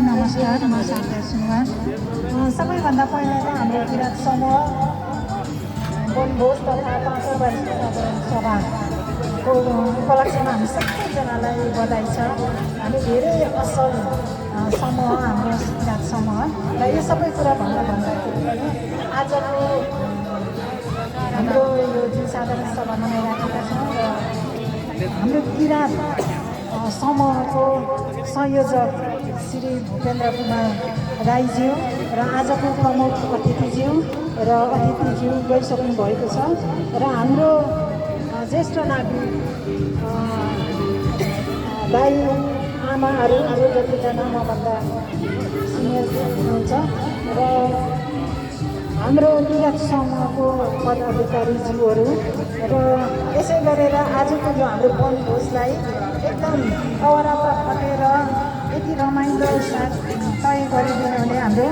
नमस्कार, म साथी सुनवार। सबैभन्दा पहिला त हाम्रो किराँत समूह वनभोज तथा 5औं वार्षिक नगरण सभाको उपलक्ष्यमा हामी सबैजनालाई बधाई छ। हामी धेरै असल समूह हाम्रो किराँत समूह र यो सबै कुरा भन्दाखेरि पनि आजको हाम्रो यो जुन साधारण सभा मनाइराखेका छौँ र हाम्रो किराँत समूहको संयोजक श्री भूपेन्द्र कुमार राईज्यू र आजको प्रमुख अतिथिज्यू र अतिथिज्यू गइसक्नु भएको छ र हाम्रो ज्येष्ठ नागरिक दाइ आमाहरू जतिजना मभन्दा सिनियर हुनुहुन्छ र हाम्रो किराँत समूहको पदाधिकारीज्यूहरू र यसै गरेर आजको यो हाम्रो वनभोजलाई एकदम अवरापर खटेर यति रमाइलो साथ तय गरिदिनुहुने हाम्रो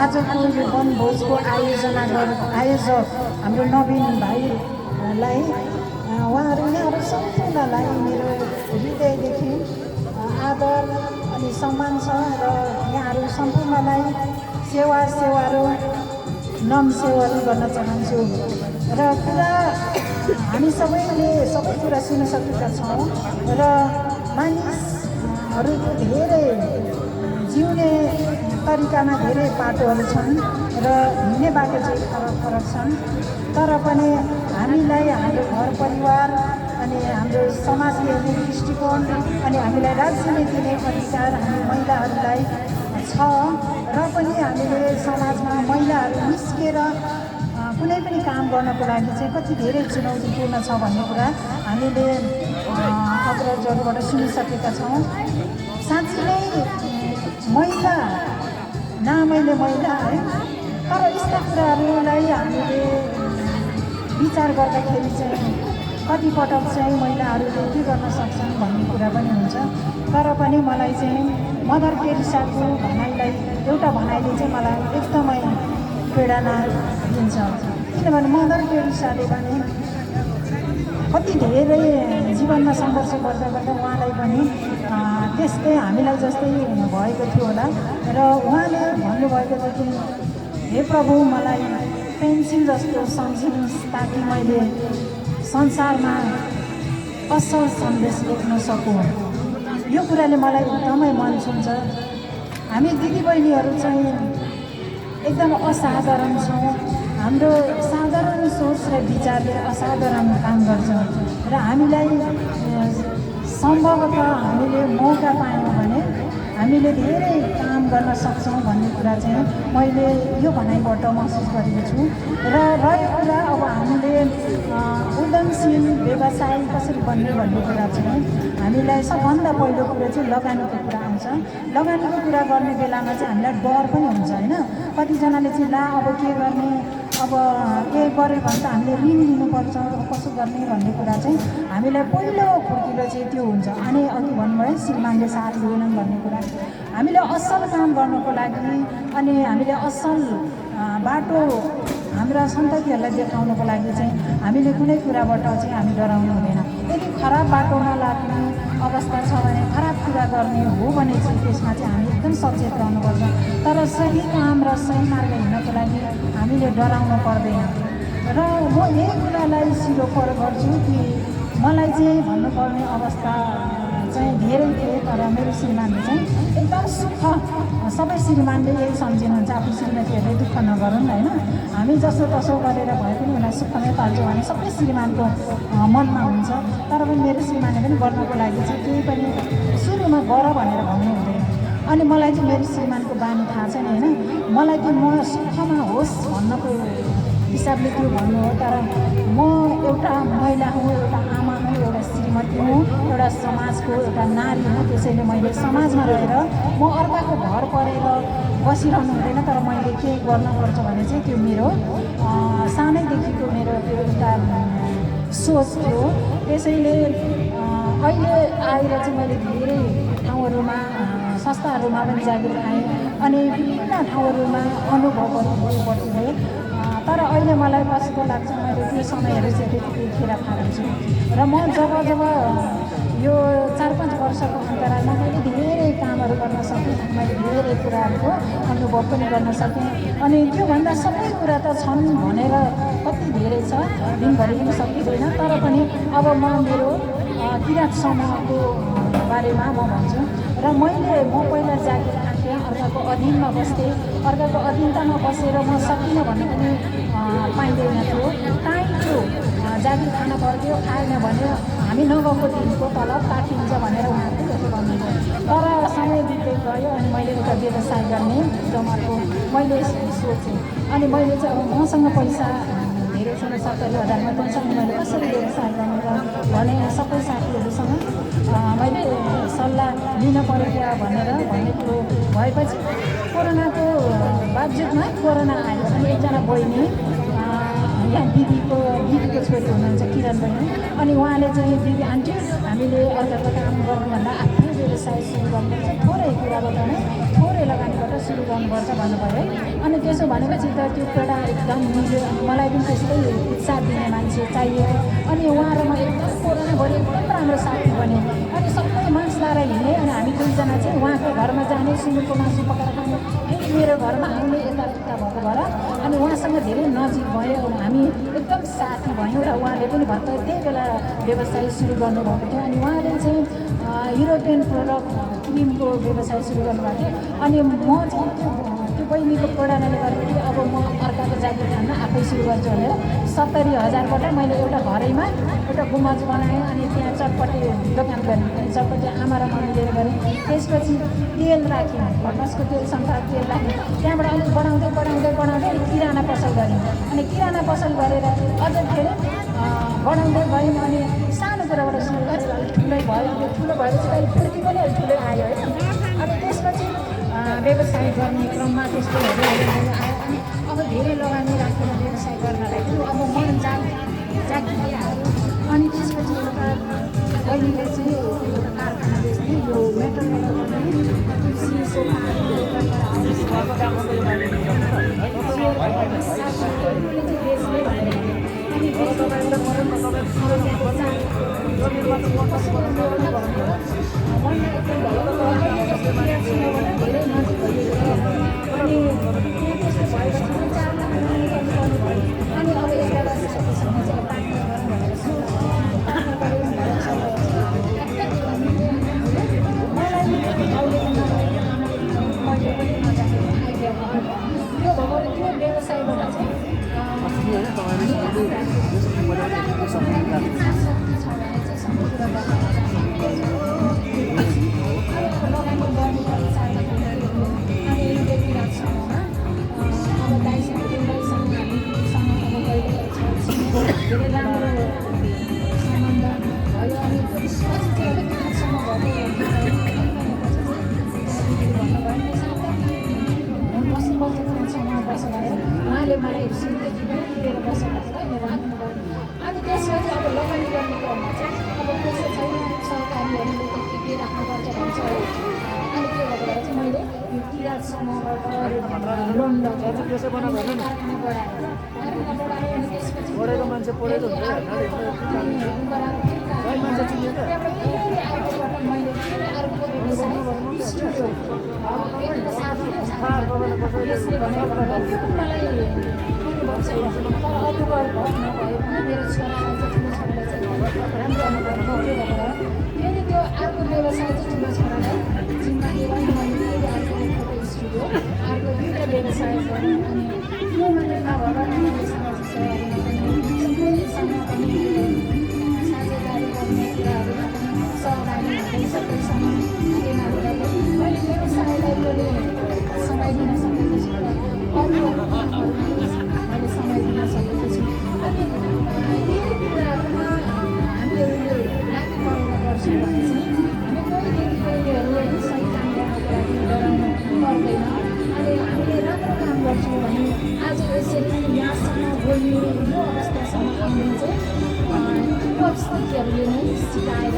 आजको यो वनभोजको आयोजक हाम्रो नवीन भाइलाई यहाँहरू सम्पूर्णलाई मेरो हृदयदेखि आदर अनि सम्मान छ र यहाँहरू सम्पूर्णलाई सेवाहरू नमसेवाहरू गर्न चाहन्छु र हामी सबैले सबै कुरा सुनिसकेका छौँ र मानिसहरूको धेरै जिउने तरिकामा धेरै बाटोहरू छन् र हिँड्ने बाटो चाहिँ फरक छन्। तर पनि हामीलाई हाम्रो घर परिवार अनि हाम्रो समाजले हेर्ने दृष्टिकोण अनि हामीलाई राज्यले दिने अधिकार हामी महिलाहरूलाई छ र पनि हामीले समाजमा महिलाहरू निस्केर कुनै पनि काम गर्नको लागि चाहिँ कति धेरै चुनौतीपूर्ण छ भन्ने कुरा हामीले अग्रजहरूबाट सुनिसकेका छौँ। साँच्चै नै महिला मैले महिला है, तर यस्ता कुराहरूलाई हामीले विचार गर्दाखेरि चाहिँ कतिपटक चाहिँ महिलाहरूले के गर्न सक्छन् भन्ने कुरा पनि हुन्छ। तर पनि मलाई चाहिँ मदर टेरेसाको एउटा भनाइले चाहिँ मलाई एकदमै प्रेरणा दिन्छ। किनभने मदर टेरेसाले पनि कति धेरै जीवनमा सङ्घर्ष गर्दा उहाँलाई पनि त्यस्तै हामीलाई जस्तै भएको थियो होला र उहाँले भन्नुभएको थियो कि हे प्रभु मलाई पेन्सिल जस्तो सम्झिनुहोस् ताकि मैले संसारमा असल सन्देश लेख्न सकौँ। यो कुराले मलाई एकदमै मन छुन्छ। हामी दिदीबहिनीहरू चाहिँ एकदम असाधारण छौँ। हाम्रो साधारण सोच र विचारले असाधारण काम गर्छ र हामीलाई सम्भवतः हामीले मौका पायौँ भने हामीले धेरै काम गर्न सक्छौँ भन्ने कुरा चाहिँ मैले यो भनाइबाट महसुस गरेको छु। र रह्यो कुरा अब हामीले उद्यमशील व्यवसाय कसरी बन्ने भन्ने कुरा चाहिँ हामीलाई सबभन्दा पहिलो कुरा चाहिँ लगानीको कुरा आउँछ। लगानीको कुरा गर्ने बेलामा चाहिँ हामीलाई डर पनि हुन्छ होइन। कतिजनाले चाहिँ अब के गर्ने, अब के गऱ्यो भने त हामीले ऋण लिनुपर्छ, कसो गर्ने भन्ने कुरा चाहिँ हामीलाई पहिलो खुर्किलो चाहिँ त्यो हुन्छ। अनि अघि भन्नुभयो श्रीमानले साथ लिएनन् भन्ने कुरा। हामीले असल काम गर्नको लागि अनि हामीले असल बाटो हाम्रा सन्ततिहरूलाई देखाउनको लागि चाहिँ हामीले कुनै कुराबाट चाहिँ हामी डराउनु हुँदैन। यदि खराब बाटोमा लाग्ने अवस्था छ भने खराब कुरा गर्ने हो भने चाहिँ त्यसमा चाहिँ हामी एकदम सचेत रहनुपर्छ। तर सही काम र सही मार्ग हिँड्नको लागि हामीले डराउनु पर्दैन। र म यही कुरालाई सिरोपर गर्छु कि मलाई चाहिँ भन्नुपर्ने अवस्था चाहिँ धेरै थिए, तर मेरो श्रीमानले चाहिँ एकदम सुख, सबै श्रीमानले यही सम्झिनुहुन्छ आफ्नो श्रीमतीहरूले दुःख नगरून् होइन। हामी जसो तसो गरेर भए पनि उनीलाई सुखमै पाल्छौँ भने सबै श्रीमानको मनमा हुन्छ। तर पनि मेरो श्रीमानले पनि गर्नको लागि चाहिँ केही पनि सुरुमा गर भनेर भन्नु हुँदैन। अनि मलाई चाहिँ मेरो श्रीमानको बानी थाहा छैन होइन। मलाई चाहिँ म सुखमा होस् भन्नको हिसाबले त्यो भन्नु हो। तर म एउटा महिला हुँ, एउटा आमा हुँ, एउटा श्रीमती हुँ, एउटा समाजको एउटा नारी हुँ। त्यसैले मैले समाजमा रहेर म अर्काको घर परेर बसिरहनु हुँदैन। तर मैले के गर्नुपर्छ भने चाहिँ त्यो मेरो सानैदेखिको मेरो त्यो एउटा सोच थियो। त्यसैले अहिले आएर चाहिँ मैले धेरै ठाउँहरूमा संस्थाहरूमा पनि जागिर खाएँ अनि विभिन्न ठाउँहरूमा अनुभवहरू भइबढ्दै। तर अहिले मलाई कस्तो लाग्छ, मैले त्यो समयहरू चाहिँ त्यतिखेर खाएको छु र म जब यो 4-5 वर्षको अन्तरालमा मैले धेरै कामहरू गर्न सकेँ, मैले धेरै कुराहरूको अनुभव पनि गर्न सकेँ। अनि त्योभन्दा सबै कुरा त छन् भनेर कति धेरै छ, दिनभरि पनि सकिँदैन। तर पनि अब म मेरो किराँत समूहको बारेमा म भन्छु। र म पहिला जागिर खान्थेँ, अर्काको अधीनमा बस्थेँ, अर्काको अधीनतामा बसेर म सकिनँ भन्ने पनि पाइँदैन थियो। टाइम थियो, जागिर खान पर्थ्यो, खाएन भने हामी नगएको दिनको तलब काटिन्छ भनेर उहाँहरूले त्यसो भन्नुभयो। तर समय बित्दै गयो अनि मैले एउटा व्यवसाय गर्ने जमाको मैले सोचेँ। अनि मैले चाहिँ अब मसँग पैसा धेरै छैन, 70,000 मात्रै छ, अनि मैले कसरी व्यवसाय गर्ने र भने सबै साथीहरूसँग मैले सल्लाह लिन पऱ्यो क्या भनेर भन्ने कुरो भएपछि कोरोनाको बावजुदमा कोरोना आयो। अनि एकजना बहिनी यहाँ दिदीको छोरी हुनुहुन्छ किरण बहिनी, अनि उहाँले चाहिँ दिदी आन्टी हामीले अर्काको काम गर्नुभन्दा आफ्नै व्यवसाय सुरु गर्नुपर्छ, थोरै कुराबाट नै थोरै लगानीबाट सुरु गर्नुपर्छ भन्नुभयो है। अनि त्यसो भनेपछि त त्यो कुरा एकदम मिल्यो। मलाई पनि त्यस्तै उत्साह दिने मान्छे चाहियो। अनि उहाँ र म एकदम कोरोनाभरि एकदम राम्रो साथी बने। अनि सबै मास्क लाएर हिँड्ने, अनि हामी दुईजना चाहिँ उहाँको घरमा जाने, सुँगुरको मासु पकाएर खाने, फेरि मेरो घरमा आउने, यता भएको भएर अनि उहाँसँग धेरै नजिक भयो। हामी एकदम साथी भयौँ र उहाँले पनि भर्खर त्यही बेला व्यवसाय सुरु गर्नुभएको थियो। अनि उहाँले चाहिँ युरोपियन प्रोडक्ट क्रिमको व्यवसाय सुरु गर्नुभएको थियो। अनि म चाहिँ त्यो बहिनीको प्रेरणाले गर्दाखेरि अब म अर्काको जागिर खान आफै सुरु गर्छु भनेर 70,000बाट मैले एउटा घरैमा एउटा गुम्बज बनाएँ। अनि त्यहाँ चटपटे दोकान गरेँ, अनि चटपटे आमा र म मिलेर गरेँ। त्यसपछि तेल राख्यौँ, भटमासको तेल, सनफ्लावर तेल राख्यौँ। त्यहाँबाट अलिक बढाउँदै अनि किराना पसल गऱ्यौँ। अनि किराना पसल गरेर अझ धेरै बढाउँदै गयौँ। अनि सानो कुराबाट सुरु गरेर अलिक ठुलै भयो। त्यो ठुलो भएपछि अहिले पूर्ति पनि अलिक ठुलै आयो है। अनि त्यसपछि व्यवसाय गर्ने क्रममा त्यस्तो आयो। अनि अब धेरै लगानी राखेर व्यवसाय गर्नलाई पनि अब मन जागिहाल्यो। अनि त्यसपछि एउटा बहिनीले चाहिँ एउटा कारखाना बेच्ने, यो मेटल उहाँले मलाई सिन्देगी पनि लिएर बस्नुभएको थियो मेरो आँगनमा। अनि त्यसपछि अब लगानी गर्ने क्रममा चाहिँ अब पैसा छैन, सरकारीहरूले त के राख्नुपर्छ भन्छ। अनि त्यो भएर चाहिँ मैले यो किराँत समूहबाट लोन लगेर कारखाना बढाएँ। अनि त्यसपछि पढेको मान्छे पढेको हुन्छ मैले अर्को व्यवसाय स्टुडियो यसले भनेर मलाई मेरो छोरालाई चाहिँ ठुलो छोरालाई चाहिँ राम्रो अनुभव भयो। फेरि त्यो अर्को व्यवसाय चाहिँ ठुलो छोरालाई जिम्मा दिएर मैले फेरि अर्को फोटो स्टुडियो अर्को दुईवटा व्यवसाय गरेँ। अनि त्यो मात्रै नभएर सबैसँग पनि साझेदारी गर्ने कुराहरूमा पनि सहभागी हुँदै सबैसँग मैले व्यवसायलाई पनि समय दिन सकेको छु र अरू मैले समय दिन सकेको छु। अनि धेरै कुराहरूमा हामीले लाग्नु पर्छ भने चाहिँ हामी कहिलेहरू सही काम गर्नको लागि डराउनु पर्दैन। अनि हामीले राम्रो काम गर्छौँ भने आज यसरी यहाँसम्म बोल्ने यो अवस्थासम्म आउने चाहिँ उपस्थितिहरूले नै सिकाएर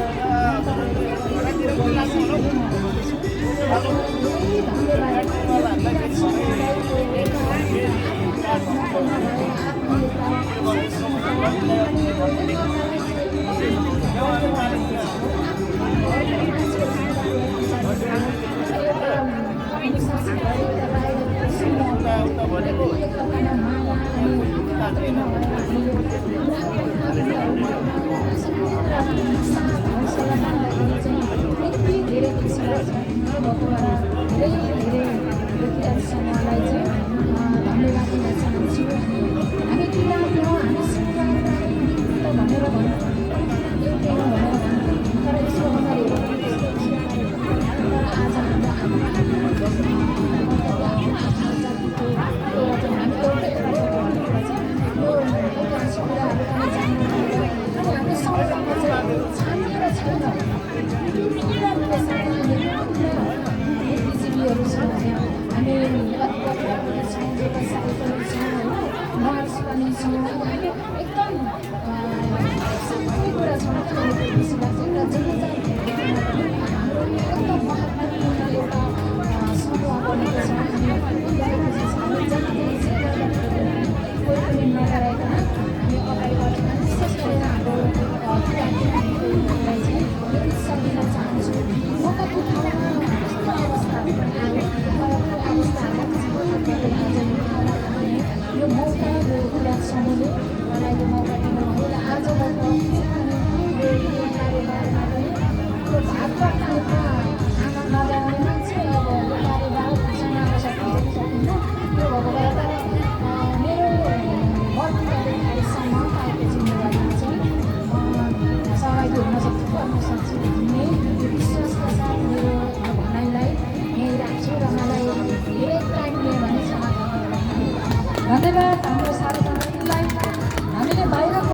धेरै खुसी लाग्छ भगवान् धेरै धेरै व्यक्तिहरूसँगलाई चाहिँ धन्यवाद दिन चाहन्छु हामी किताबमा हामी भनेर भन्नु एउटै हो तर यसको अगाडि आज यो मौकाको कुरा समूहले मलाई यो मौका दिनुभयो र आज भागवतमा आमा नजाउने मान्छे अब कार्यभारसँग सकिन्न त्यो भएको भएर मेरो वर्तमानसम्म पाएको जिम्मेवारीमा चाहिँ सहभागी हुन सक्छु भन्ने विश्वासका साथ मेरो भनाइलाई यहीँ राख्छु र मलाई धेरै टाइम लियो भने क्षमा गर्नु धन्यवाद।